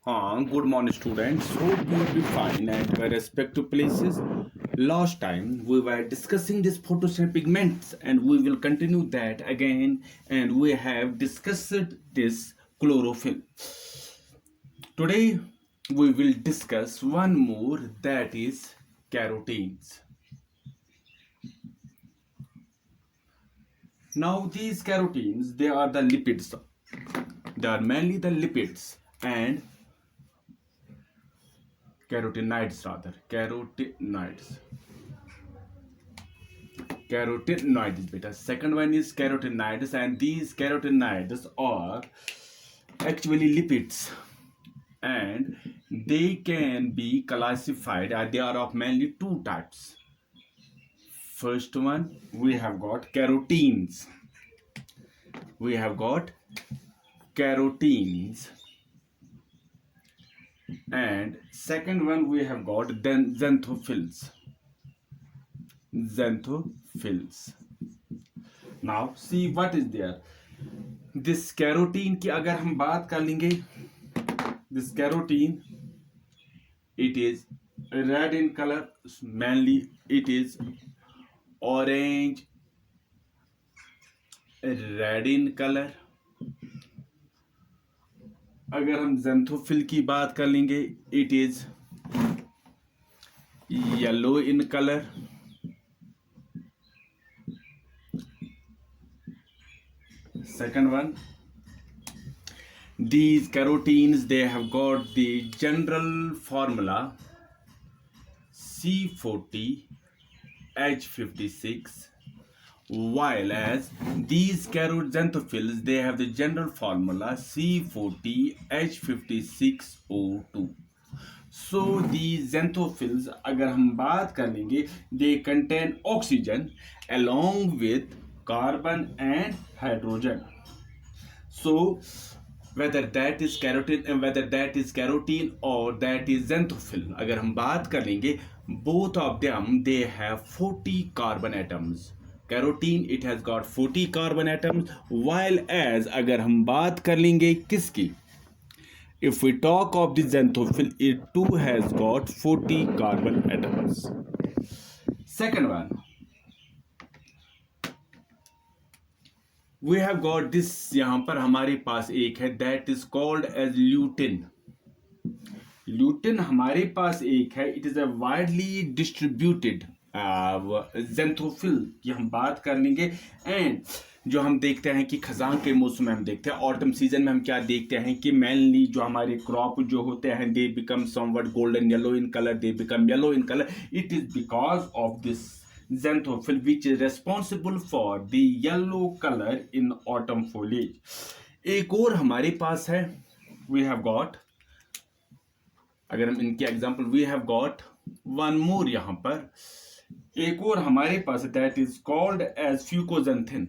Good morning, students. Hope you will be fine at your respective places. Last time we were discussing this photosynthetic pigments, and we will continue that again. And we have discussed this chlorophyll. Today we will discuss one more, that is carotenes. Now these carotenes, they are the lipids. They are mainly the lipids and carotenoids beta. Second one is carotenoids, and these carotenoids are actually lipids, and they can be classified. They are of mainly two types. First one, we have got carotenes. And second one, we have got then xanthophylls. Now see what is there. This carotene की अगर हम बात कर लेंगे, this carotene, it is red in color. Mainly it is orange red in color. अगर हम xanthophylls की बात कर लेंगे, it is yellow in color. Second one, these carotenes, they have got the general formula C40H56, while as these xanthophylls, they have the general formula C40H56O2. So these xanthophylls, अगर हम बात कर लेंगे, they contain oxygen along with carbon and hydrogen. So whether that is carotene or that is xanthophyll, अगर हम बात कर लेंगे, both of them, they have 40 carbon atoms. Carotene, it has got 40 carbon atoms, while as अगर हम बात कर लेंगे किसकी, if we talk of the xanthophylls, it too has got 40 carbon atoms. Second one, we have got this, यहाँ पर हमारे पास एक है, that is called as lutein. Lutein हमारे पास एक है, it is a widely distributed xanthophylls की हम बात कर लेंगे. एंड जो हम देखते हैं कि खजान के मौसम में हम देखते हैं, ऑटम सीजन में हम क्या देखते हैं कि मेनली जो हमारे क्रॉप जो होते हैं, they become somewhat golden yellow in colour, they become yellow in colour. It is because of this xanthophylls which is responsible for the yellow color in autumn foliage. एक और हमारे पास है, we have got, अगर हम इनके example, we have got one more. यहाँ पर एक और हमारे पास, that is called as fucoxanthin.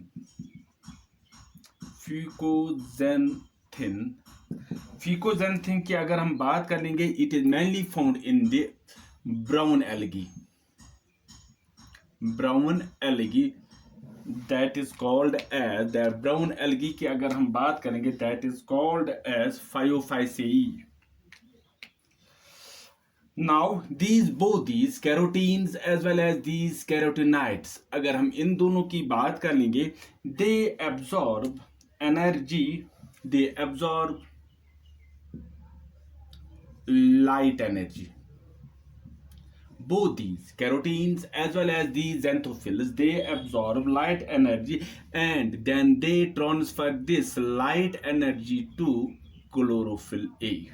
Fucoxanthin की अगर हम बात कर लेंगे, it is mainly found in the brown algae. That is called as the brown algae की अगर हम बात करेंगे, that is called as Phaeophyceae. Now both these carotenes as well as these carotenoids, अगर हम इन दोनों की बात कर लेंगे, they absorb energy, they absorb light energy. Both these carotenes as well as these xanthophylls, they absorb light energy, and then they transfer this light energy to chlorophyll A.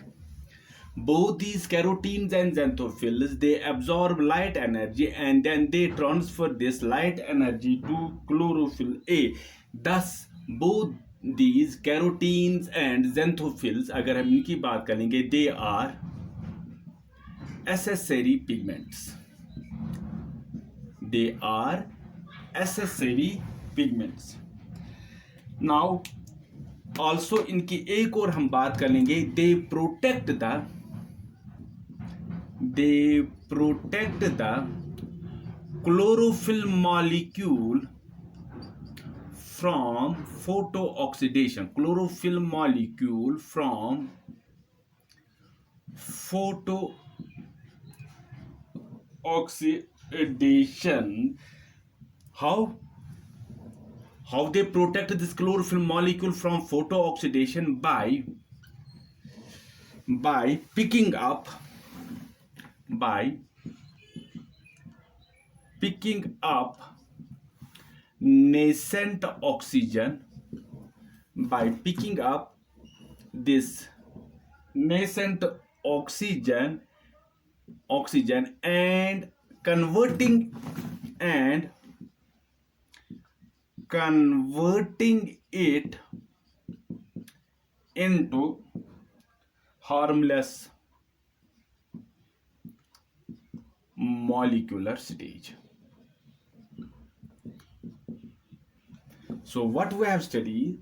Both these carotenes and xanthophylls, they absorb light energy, and then they transfer this light energy to chlorophyll A. Thus both these carotenes and xanthophylls, अगर हम इनकी बात करेंगे, they are accessory pigments. Now also इनकी एक और हम बात कर लेंगे, they protect the chlorophyll molecule from photooxidation. photo oxidation. How they protect this chlorophyll molecule from photo oxidation by by picking up nascent oxygen by picking up this nascent oxygen and converting and converting it into harmless molecular stage. So what we have studied,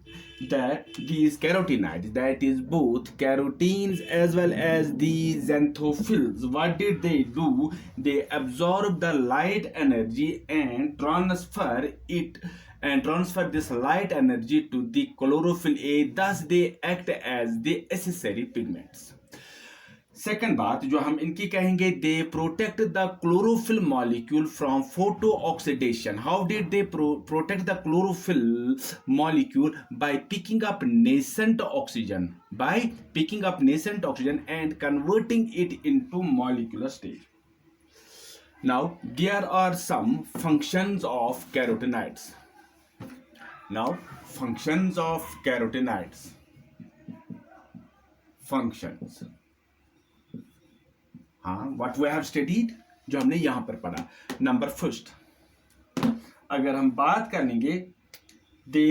that these carotenoids, that is both carotenes as well as the xanthophylls, what did they do? They absorb the light energy and transfer this light energy to the chlorophyll A. Thus they act as the accessory pigments. Second बात जो हम इनकी कहेंगे, they protect the chlorophyll molecule from photo oxidation. How did they protect the chlorophyll molecule? By picking up nascent oxygen and converting it into molecular stage. Now there are some functions of carotenoids. Functions. What we have studied, जो हमने यहां पर पढ़ा. Number first, अगर हम बात कर लेंगे, they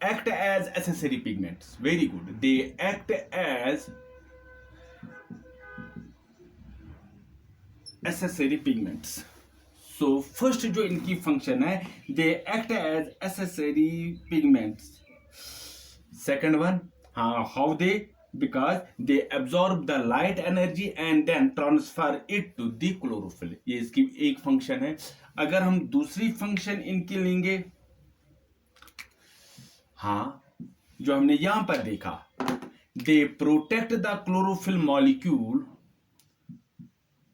act as accessory pigments. Very good. They act as accessory pigments. So first जो इनकी फंक्शन है, they act as accessory pigments. Second one, how they, because they absorb the light energy and then transfer it to the chlorophyll. ये इसकी एक function है. अगर हम दूसरी फंक्शन इनकी लेंगे, जो हमने यहां पर देखा, they protect the chlorophyll molecule.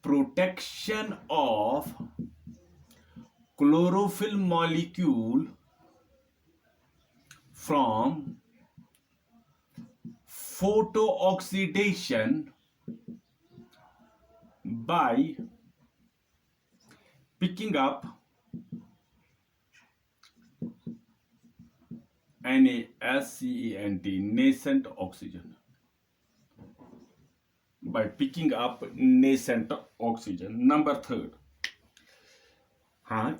Protection of chlorophyll molecule from photo-oxidation by picking up NaSCENT, nascent oxygen. By picking up nascent oxygen. Number third,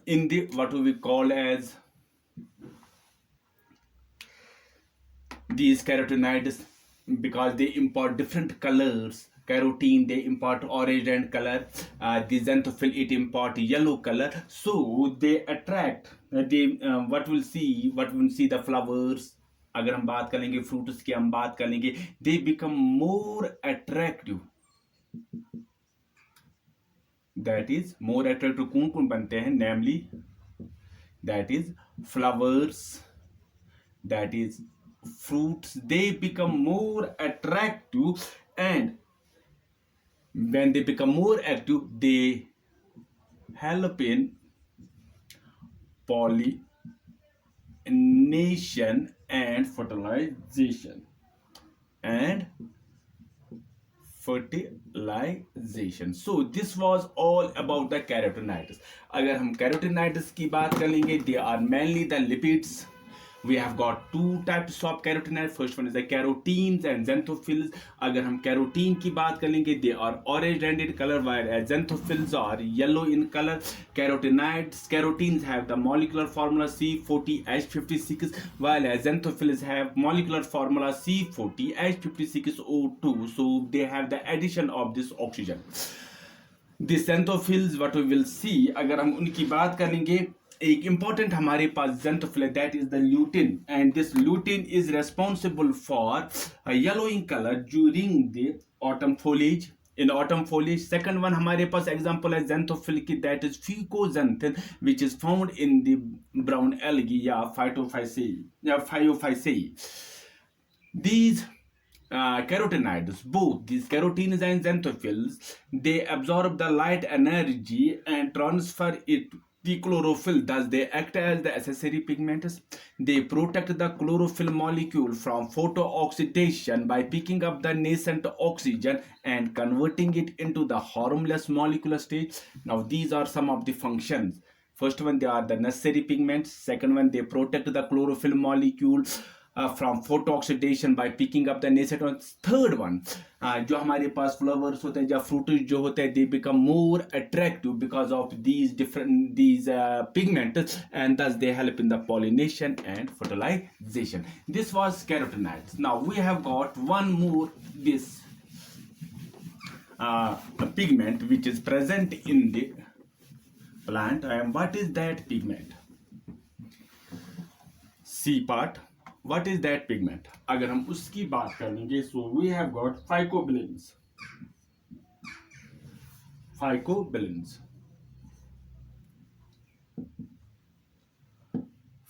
in the what we call as these carotenoids, because they impart different colors. Carotene, they impart orange and color. The xanthophyll, it impart yellow color. So they attract. What we'll see the flowers. अगर हम बात करेंगे fruits की, हम बात करेंगे, they become more attractive. That is more attractive. कौन बनते हैं? Namely, that is flowers. That is fruits. They become more attractive, and when they become more active, they help in pollination and fertilization. So this was all about the carotenoids. अगर हम carotenoids की बात करेंगे, they are mainly the lipids. We have got two types of carotenoids. First one is the carotenes and xanthophylls. अगर हम carotene की बात करेंगे, they are orange in color, while xanthophylls are yellow in color. Carotenes have the molecular formula C40H56, while xanthophylls have molecular formula C40H56O2. So they have the addition of this oxygen. The xanthophylls, what we will see, अगर हम उनकी बात करेंगे, एक important हमारे पास xanthophylls, that is the lutein, and this lutein is responsible for yellow in color during the autumn foliage. In autumn foliage. Second one हमारे पास example है xanthophylls की, that is fucoxanthin, which is found in the brown algae या Phytophyceae. These carotenoids, both these carotenes and xanthophylls, they absorb the light energy and transfer it to the chlorophyll. Thus, they act as the accessory pigments. They protect the chlorophyll molecule from photooxidation by picking up the nascent oxygen and converting it into the harmless molecular state. Now, these are some of the functions. First one, they are the necessary pigments. Second one, they protect the chlorophyll molecule from photooxidation by picking up the nascent ones. Third one, जो हमारे पास flowers होते हैं या fruits जो होते हैं, they become more attractive because of these pigments, and thus they help in the pollination and fertilization. This was carotenoids. Now we have got one more this pigment which is present in the plant. And what is that pigment? C part. What is that pigment? अगर हम उसकी बात करेंगे, so we have got phycobilins. Phycobilins.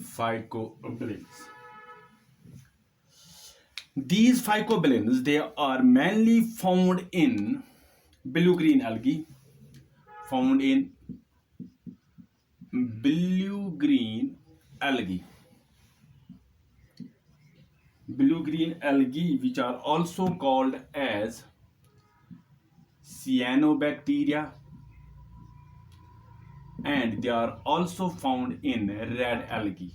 Phycobilins. These phycobilins, they are mainly found in blue-green algae. Found in blue-green algae. Blue-green algae, which are also called as cyanobacteria, and they are also found in red algae.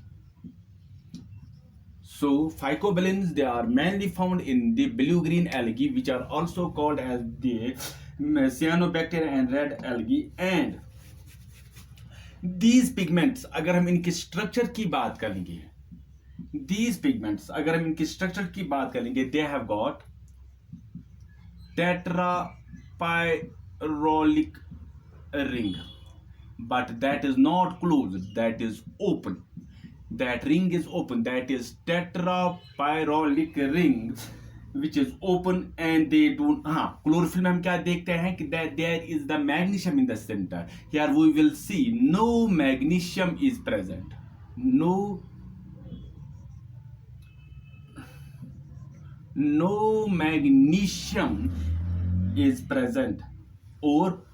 So phycobilins, they are mainly found in the blue-green algae, which are also called as the cyanobacteria and red algae. And these pigments, अगर हम इनके structure की बात करेंगे, these pigments, अगर हम इनकी structure की बात करेंगे, they have got tetrapyrrolic ring, but that is not closed, that is open. That ring is open, that is tetrapyrrolic ring, which is open, and they do chlorophyll में हम क्या देखते हैं कि that there is the magnesium in the center. Here we will see no magnesium is present. No magnesium is present. और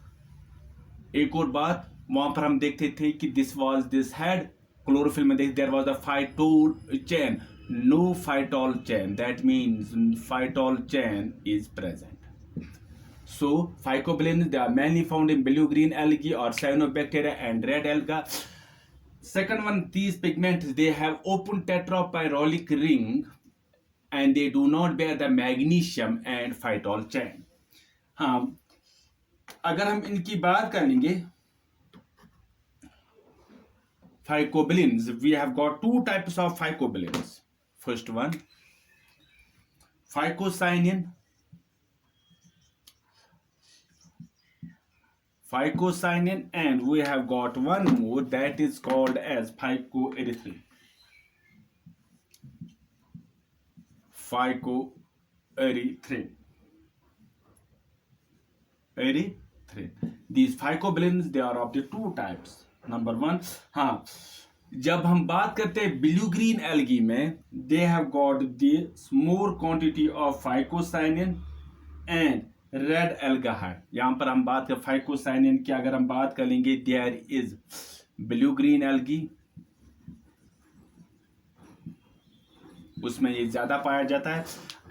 एक और बात वहां पर हम देखते थे कि this had chlorophyll में देख there was a phytol chain. No phytol chain, that means phytol chain is present. So phycobilins, they are mainly found in blue-green algae or cyanobacteria and red alga. Second one, these pigments, they have open tetrapyrrolic ring and they do not bear the magnesium and phytol chain. हाँ, अगर हम इनकी बात करेंगे, phycobilins, we have got two types of phycobilins. First one, phycocyanin. Phycocyanin, and we have got one more that is called as phycoerythrin. Phycoerythrin. These phycobilins, they are of the two types. Number one, हाँ, जब हम बात करते हैं blue green algae में, they have got the more quantity of phycocyanin and red alga है. यहाँ पर हम बात कर phycocyanin की अगर हम बात करेंगे, there is blue green algae, उसमें ये ज्यादा पाया जाता है,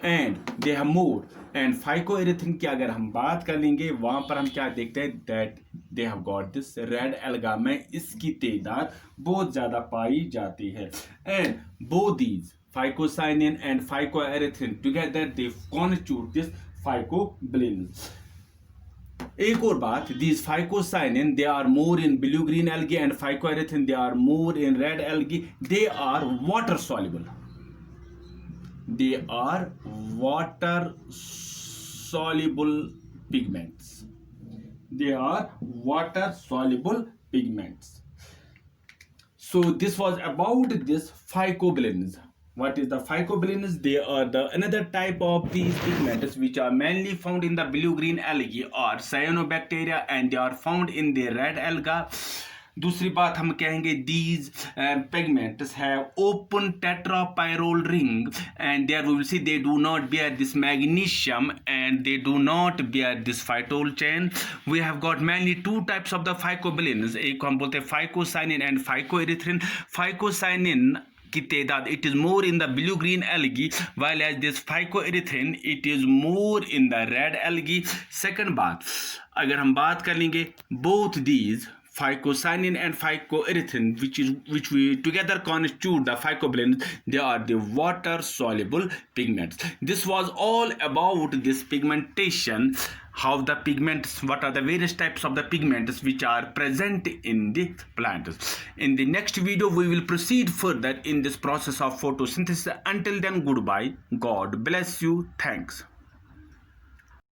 and they have more. And phycoerythrin की अगर हम बात कर लेंगे, वहां पर हम क्या देखते हैं that they have got this red alga में इसकी तादाद बहुत ज्यादा पाई जाती है. And both these phycocyanin and phycoerythrin together they constitute this phycobilins. एक और बात, these phycocyanin, they are more in blue green algae and phycoerythrin, they are more in red algae. They are water soluble. They are water soluble pigments. They are water soluble pigments. So this was about this phycobilins. What is the phycobilins? They are the another type of these pigments which are mainly found in the blue green algae or cyanobacteria, and they are found in the red alga. दूसरी बात हम कहेंगे these pigments have open tetrapyrrole ring and there we will see they do not bear this magnesium and they do not bear this phytol chain. We have got mainly two types of the phycobilins, एक हम बोलते हैं phycocyanin and phycoerythrin. Phycocyanin की तादाद it is more in the blue green algae while as this phycoerythrin it is more in the red algae. Second बात अगर हम बात कर लेंगे both these phycocyanin and phycoerythrin which we together constitute the phycobilins, they are the water soluble pigments. This was all about this pigmentation, how the pigments, what are the various types of the pigments which are present in the plants. In the next video we will proceed further in this process of photosynthesis. Until then, goodbye, God bless you, thanks.